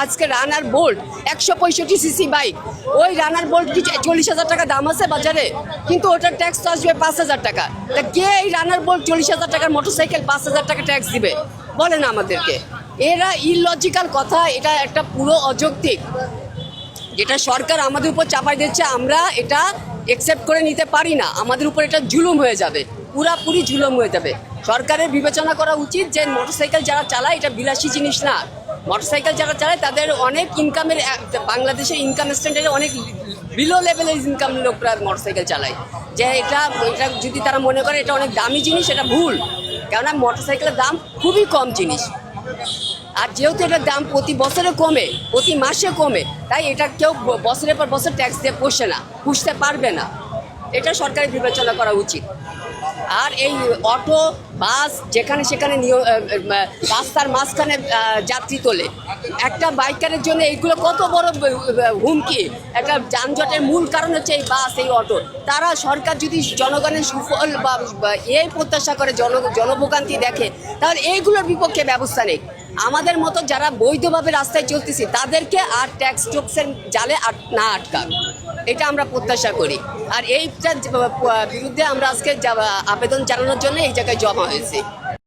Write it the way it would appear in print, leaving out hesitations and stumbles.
আজকে রানার bolt 165 CC bike, ওই রানার bolt কি 40,000 টাকা দাম আছে বাজারে, কিন্তু ওটার ট্যাক্স তো আসবে 5,000 টাকা। তা কে এই রানার বোল্ট 40,000 টাকার মোটরসাইকেল 5,000 টাকা ট্যাক্স দিবে বলেন আমাদেরকে? এরা ইললজিক্যাল কথা, এটা একটা পুরো অযৌক্তিক, যেটা সরকার আমাদের উপর চাপাই দিচ্ছে, আমরা এটা অ্যাকসেপ্ট করে নিতে পারি না। আমাদের উপর এটা জুলুম হয়ে যাবে, পুরাপুরি জুলুম হয়ে যাবে। সরকারের বিবেচনা করা উচিত যে মোটরসাইকেল যারা চালায় এটা বিলাসী জিনিস না। মোটরসাইকেল যারা চালায় তাদের অনেক ইনকামের, বাংলাদেশের ইনকাম স্ট্যান্ডার্ডে অনেক বিলো লেভেলের ইনকাম লোকরা মোটরসাইকেল চালায়। যে এটা যদি তারা মনে করে এটা অনেক দামি জিনিস, এটা ভুল। কেননা মোটরসাইকেলের দাম খুবই কম জিনিস, আর যেহেতু এটার দাম প্রতি বছরে কমে, প্রতি মাসে কমে, তাই এটা কেউ বছরের পর বছর ট্যাক্স দিয়ে পুষে না, পুষতে পারবে না। এটা সরকারের বিবেচনা করা উচিত। আর এই অটো বাস যেখানে সেখানে রাস্তার মাঝখানে যাত্রী তোলে, একটা বাইকারের জন্য এইগুলো কত বড় হুমকি। একটা যানজটের মূল কারণ হচ্ছে এই বাস, এই অটো। তারা সরকার যদি জনগণের সুফল বা এই প্রত্যাশা করে জনভোগান্তি দেখে, তাহলে এইগুলোর বিপক্ষে ব্যবস্থা নেই। আমাদের মতো যারা বৈধভাবে রাস্তায় চলতেছি তাদেরকে আর ট্যাক্স টোক্সের জালে না আটকাক, এটা আমরা প্রত্যাশা করি। আর এইটার বিরুদ্ধে আমরা আজকে আবেদন জানানোর জন্য এই জায়গায় জমা হয়েছি।